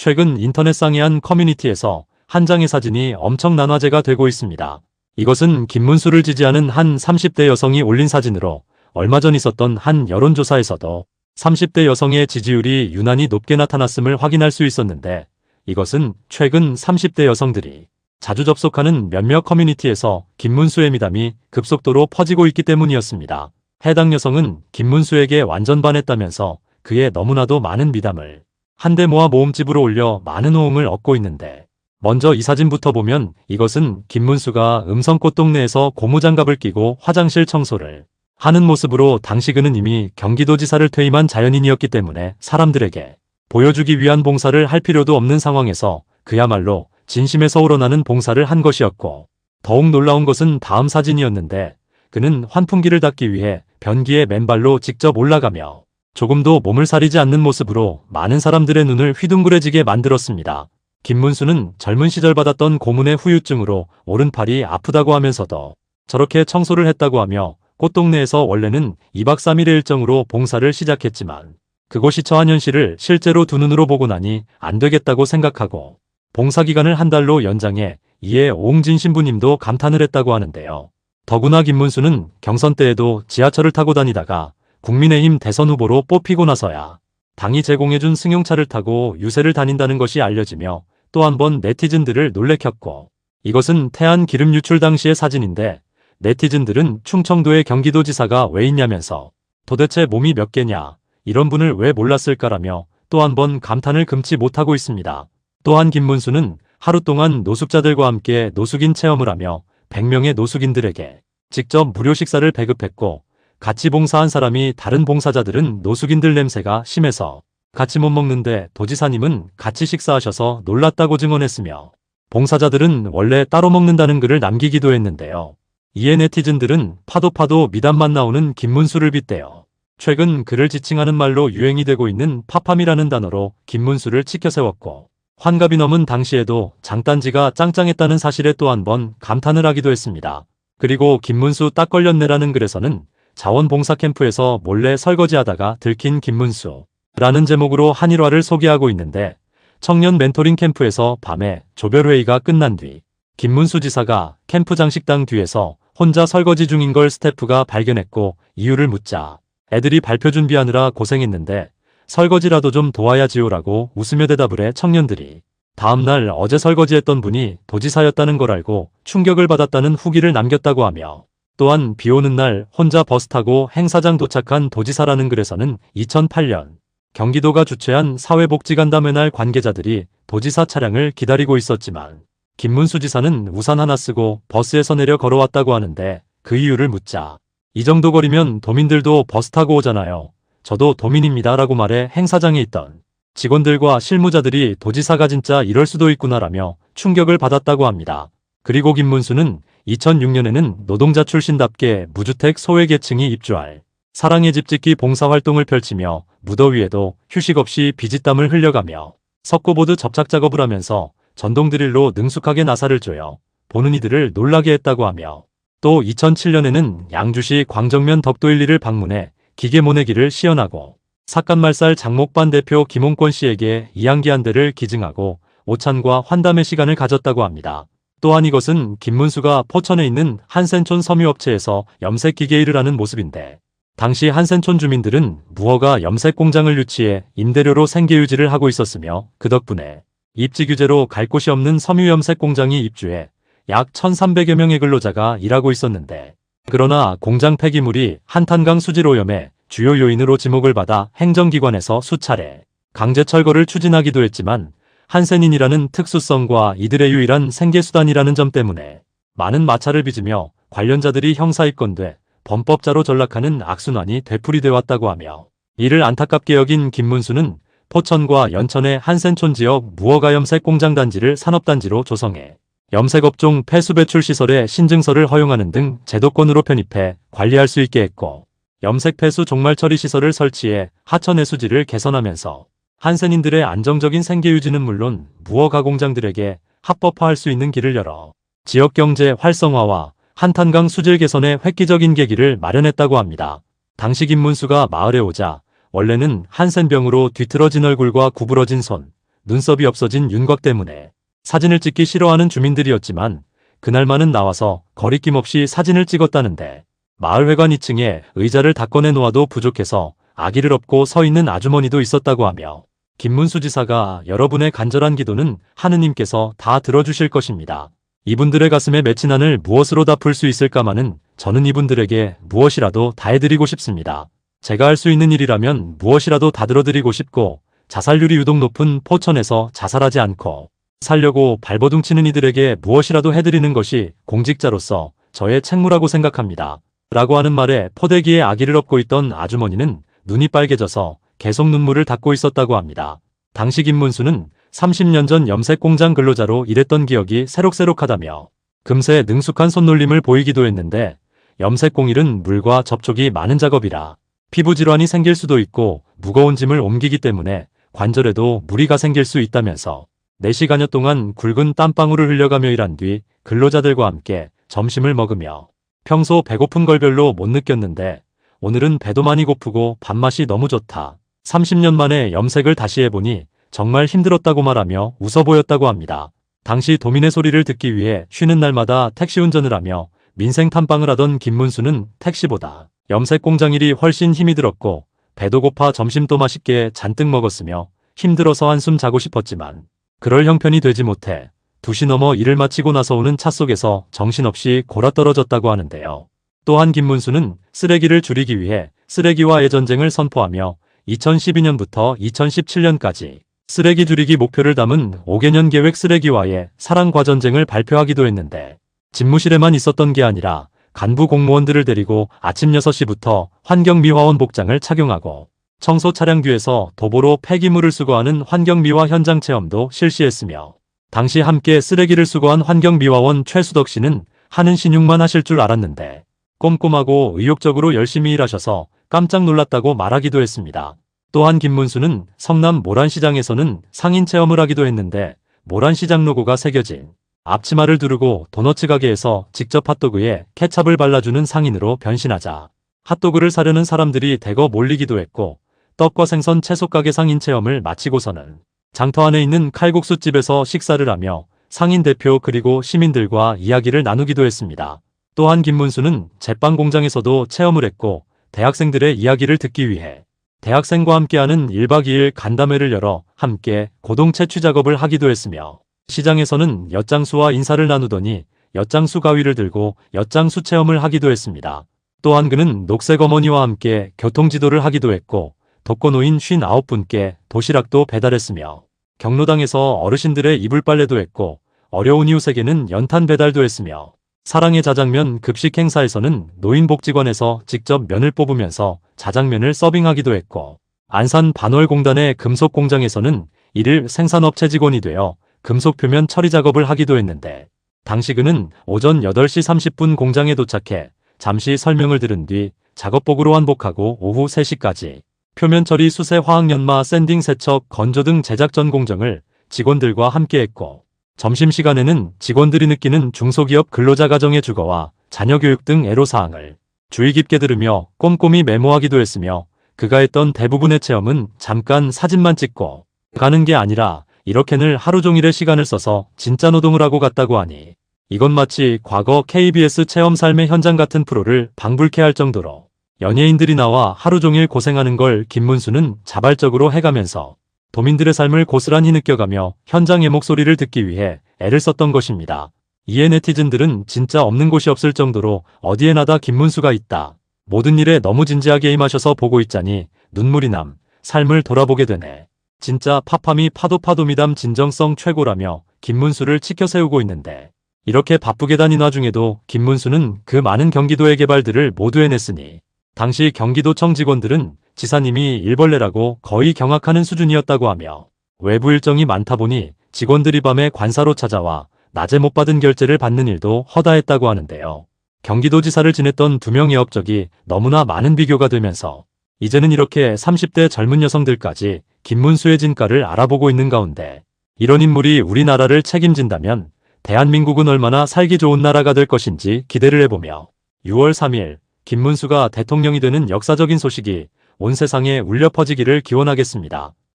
최근 인터넷상의 한 커뮤니티에서 한 장의 사진이 엄청난 화제가 되고 있습니다. 이것은 김문수를 지지하는 한 30대 여성이 올린 사진으로 얼마 전 있었던 한 여론조사에서도 30대 여성의 지지율이 유난히 높게 나타났음을 확인할 수 있었는데, 이것은 최근 30대 여성들이 자주 접속하는 몇몇 커뮤니티에서 김문수의 미담이 급속도로 퍼지고 있기 때문이었습니다. 해당 여성은 김문수에게 완전 반했다면서 그의 너무나도 많은 미담을 한데 모아 모음집으로 올려 많은 호응을 얻고 있는데, 먼저 이 사진부터 보면 이것은 김문수가 음성꽃동네에서 고무장갑을 끼고 화장실 청소를 하는 모습으로, 당시 그는 이미 경기도지사를 퇴임한 자연인이었기 때문에 사람들에게 보여주기 위한 봉사를 할 필요도 없는 상황에서 그야말로 진심에서 우러나는 봉사를 한 것이었고, 더욱 놀라운 것은 다음 사진이었는데, 그는 환풍기를 닫기 위해 변기에 맨발로 직접 올라가며 조금도 몸을 사리지 않는 모습으로 많은 사람들의 눈을 휘둥그레지게 만들었습니다. 김문수는 젊은 시절 받았던 고문의 후유증으로 오른팔이 아프다고 하면서도 저렇게 청소를 했다고 하며, 꽃동네에서 원래는 2박 3일의 일정으로 봉사를 시작했지만 그곳이 처한 현실을 실제로 두 눈으로 보고 나니 안 되겠다고 생각하고 봉사기간을 한 달로 연장해, 이에 오응진 신부님도 감탄을 했다고 하는데요. 더구나 김문수는 경선 때에도 지하철을 타고 다니다가 국민의힘 대선 후보로 뽑히고 나서야 당이 제공해준 승용차를 타고 유세를 다닌다는 것이 알려지며 또 한 번 네티즌들을 놀래켰고, 이것은 태안 기름 유출 당시의 사진인데, 네티즌들은 충청도의 경기도지사가 왜 있냐면서 도대체 몸이 몇 개냐, 이런 분을 왜 몰랐을까라며 또 한 번 감탄을 금치 못하고 있습니다. 또한 김문수는 하루 동안 노숙자들과 함께 노숙인 체험을 하며 100명의 노숙인들에게 직접 무료 식사를 배급했고, 같이 봉사한 사람이 다른 봉사자들은 노숙인들 냄새가 심해서 같이 못 먹는데 도지사님은 같이 식사하셔서 놀랐다고 증언했으며, 봉사자들은 원래 따로 먹는다는 글을 남기기도 했는데요. 이에 네티즌들은 파도 미담만 나오는 김문수를 빗대어 최근 그를 지칭하는 말로 유행이 되고 있는 파팜이라는 단어로 김문수를 치켜세웠고, 환갑이 넘은 당시에도 장단지가 짱짱했다는 사실에 또 한 번 감탄을 하기도 했습니다. 그리고 김문수 딱 걸렸네라는 글에서는 자원봉사 캠프에서 몰래 설거지하다가 들킨 김문수 라는 제목으로 한 일화를 소개하고 있는데, 청년 멘토링 캠프에서 밤에 조별회의가 끝난 뒤 김문수 지사가 캠프장 식당 뒤에서 혼자 설거지 중인 걸 스태프가 발견했고 이유를 묻자, 애들이 발표 준비하느라 고생했는데 설거지라도 좀 도와야지요라고 웃으며 대답을 해, 청년들이 다음날 어제 설거지했던 분이 도지사였다는 걸 알고 충격을 받았다는 후기를 남겼다고 하며, 또한 비오는 날 혼자 버스 타고 행사장 도착한 도지사라는 글에서는 2008년 경기도가 주최한 사회복지간담회 날 관계자들이 도지사 차량을 기다리고 있었지만 김문수 지사는 우산 하나 쓰고 버스에서 내려 걸어왔다고 하는데, 그 이유를 묻자, 이 정도 거리면 도민들도 버스 타고 오잖아요. 저도 도민입니다 라고 말해 행사장에 있던 직원들과 실무자들이 도지사가 진짜 이럴 수도 있구나라며 충격을 받았다고 합니다. 그리고 김문수는 2006년에는 노동자 출신답게 무주택 소외계층이 입주할 사랑의 집 짓기 봉사활동을 펼치며 무더위에도 휴식 없이 비짓땀을 흘려가며 석고보드 접착 작업을 하면서 전동 드릴로 능숙하게 나사를 조여 보는 이들을 놀라게 했다고 하며, 또 2007년에는 양주시 광정면 덕도일리를 방문해 기계 모내기를 시연하고 삭간말살 장목반 대표 김홍권 씨에게 이양기 한 대를 기증하고 오찬과 환담의 시간을 가졌다고 합니다. 또한 이것은 김문수가 포천에 있는 한센촌 섬유업체에서 염색 기계 일을 하는 모습인데, 당시 한센촌 주민들은 무허가 염색 공장을 유치해 임대료로 생계 유지를 하고 있었으며, 그 덕분에 입지 규제로 갈 곳이 없는 섬유 염색 공장이 입주해 약 1,300여 명의 근로자가 일하고 있었는데, 그러나 공장 폐기물이 한탄강 수질 오염의 주요 요인으로 지목을 받아 행정기관에서 수차례 강제 철거를 추진하기도 했지만, 한센인이라는 특수성과 이들의 유일한 생계수단이라는 점 때문에 많은 마찰을 빚으며 관련자들이 형사입건돼 범법자로 전락하는 악순환이 되풀이돼 왔다고 하며, 이를 안타깝게 여긴 김문수는 포천과 연천의 한센촌 지역 무허가 염색 공장 단지를 산업단지로 조성해 염색업종 폐수 배출 시설에 신증서를 허용하는 등 제도권으로 편입해 관리할 수 있게 했고, 염색 폐수 종말 처리 시설을 설치해 하천 해수지를 개선하면서 한센인들의 안정적인 생계 유지는 물론 무허가 공장들에게 합법화할 수 있는 길을 열어 지역경제 활성화와 한탄강 수질 개선에 획기적인 계기를 마련했다고 합니다. 당시 김문수가 마을에 오자 원래는 한센병으로 뒤틀어진 얼굴과 구부러진 손, 눈썹이 없어진 윤곽 때문에 사진을 찍기 싫어하는 주민들이었지만 그날만은 나와서 거리낌 없이 사진을 찍었다는데 마을회관 2층에 의자를 다 꺼내 놓아도 부족해서 아기를 업고 서 있는 아주머니도 있었다고 하며 김문수 지사가 여러분의 간절한 기도는 하느님께서 다 들어주실 것입니다. 이분들의 가슴에 맺힌 한을 무엇으로 다 풀 수 있을까마는 저는 이분들에게 무엇이라도 다 해드리고 싶습니다. 제가 할 수 있는 일이라면 무엇이라도 다 들어드리고 싶고 자살률이 유독 높은 포천에서 자살하지 않고 살려고 발버둥치는 이들에게 무엇이라도 해드리는 것이 공직자로서 저의 책무라고 생각합니다. 라고 하는 말에 포대기에 아기를 업고 있던 아주머니는 눈이 빨개져서 계속 눈물을 닦고 있었다고 합니다. 당시 김문수는 30년 전 염색 공장 근로자로 일했던 기억이 새록새록하다며 금세 능숙한 손놀림을 보이기도 했는데 염색 공일은 물과 접촉이 많은 작업이라 피부 질환이 생길 수도 있고 무거운 짐을 옮기기 때문에 관절에도 무리가 생길 수 있다면서 4시간여 동안 굵은 땀방울을 흘려가며 일한 뒤 근로자들과 함께 점심을 먹으며 평소 배고픈 걸 별로 못 느꼈는데 오늘은 배도 많이 고프고 밥맛이 너무 좋다. 30년 만에 염색을 다시 해보니 정말 힘들었다고 말하며 웃어 보였다고 합니다. 당시 도민의 소리를 듣기 위해 쉬는 날마다 택시 운전을 하며 민생 탐방을 하던 김문수는 택시보다 염색 공장 일이 훨씬 힘이 들었고 배도 고파 점심도 맛있게 잔뜩 먹었으며 힘들어서 한숨 자고 싶었지만 그럴 형편이 되지 못해 2시 넘어 일을 마치고 나서 오는 차 속에서 정신없이 골아떨어졌다고 하는데요. 또한 김문수는 쓰레기를 줄이기 위해 쓰레기와의 전쟁을 선포하며 2012년부터 2017년까지 쓰레기 줄이기 목표를 담은 5개년 계획 쓰레기와의 사랑과 전쟁을 발표하기도 했는데 집무실에만 있었던 게 아니라 간부 공무원들을 데리고 아침 6시부터 환경미화원 복장을 착용하고 청소 차량 뒤에서 도보로 폐기물을 수거하는 환경미화 현장 체험도 실시했으며 당시 함께 쓰레기를 수거한 환경미화원 최수덕 씨는 하는 신용만 하실 줄 알았는데 꼼꼼하고 의욕적으로 열심히 일하셔서 깜짝 놀랐다고 말하기도 했습니다. 또한 김문수는 성남 모란시장에서는 상인 체험을 하기도 했는데 모란시장 로고가 새겨진 앞치마를 두르고 도너츠 가게에서 직접 핫도그에 케찹을 발라주는 상인으로 변신하자 핫도그를 사려는 사람들이 대거 몰리기도 했고 떡과 생선 채소 가게 상인 체험을 마치고서는 장터 안에 있는 칼국수집에서 식사를 하며 상인 대표 그리고 시민들과 이야기를 나누기도 했습니다. 또한 김문수는 제빵 공장에서도 체험을 했고 대학생들의 이야기를 듣기 위해 대학생과 함께하는 1박 2일 간담회를 열어 함께 고동 채취 작업을 하기도 했으며 시장에서는 엿장수와 인사를 나누더니 엿장수 가위를 들고 엿장수 체험을 하기도 했습니다. 또한 그는 녹색 어머니와 함께 교통지도를 하기도 했고 독거노인 59분께 도시락도 배달했으며 경로당에서 어르신들의 이불 빨래도 했고 어려운 이웃에게는 연탄 배달도 했으며 사랑의 자장면 급식 행사에서는 노인복지관에서 직접 면을 뽑으면서 자장면을 서빙하기도 했고 안산 반월공단의 금속공장에서는 일일 생산업체 직원이 되어 금속 표면 처리 작업을 하기도 했는데 당시 그는 오전 8시 30분 공장에 도착해 잠시 설명을 들은 뒤 작업복으로 환복하고 오후 3시까지 표면 처리 수세 화학연마 샌딩 세척 건조 등 제작 전 공정을 직원들과 함께했고 점심시간에는 직원들이 느끼는 중소기업 근로자 가정의 주거와 자녀 교육 등 애로사항을 주의 깊게 들으며 꼼꼼히 메모하기도 했으며 그가 했던 대부분의 체험은 잠깐 사진만 찍고 가는 게 아니라 이렇게는 하루 종일의 시간을 써서 진짜 노동을 하고 갔다고 하니 이건 마치 과거 KBS 체험 삶의 현장 같은 프로를 방불케 할 정도로 연예인들이 나와 하루 종일 고생하는 걸 김문수는 자발적으로 해가면서 도민들의 삶을 고스란히 느껴가며 현장의 목소리를 듣기 위해 애를 썼던 것입니다. 이에 네티즌들은 진짜 없는 곳이 없을 정도로 어디에나 다 김문수가 있다. 모든 일에 너무 진지하게 임하셔서 보고 있자니 눈물이 남 삶을 돌아보게 되네. 진짜 파파미 파도 미담 진정성 최고라며 김문수를 치켜 세우고 있는데 이렇게 바쁘게 다닌 와중에도 김문수는 그 많은 경기도의 개발들을 모두 해냈으니 당시 경기도청 직원들은 지사님이 일벌레라고 거의 경악하는 수준이었다고 하며 외부 일정이 많다 보니 직원들이 밤에 관사로 찾아와 낮에 못 받은 결제를 받는 일도 허다했다고 하는데요. 경기도지사를 지냈던 2명의 업적이 너무나 많은 비교가 되면서 이제는 이렇게 30대 젊은 여성들까지 김문수의 진가를 알아보고 있는 가운데 이런 인물이 우리나라를 책임진다면 대한민국은 얼마나 살기 좋은 나라가 될 것인지 기대를 해보며 6월 3일 김문수가 대통령이 되는 역사적인 소식이 온 세상에 울려 퍼지기를 기원하겠습니다.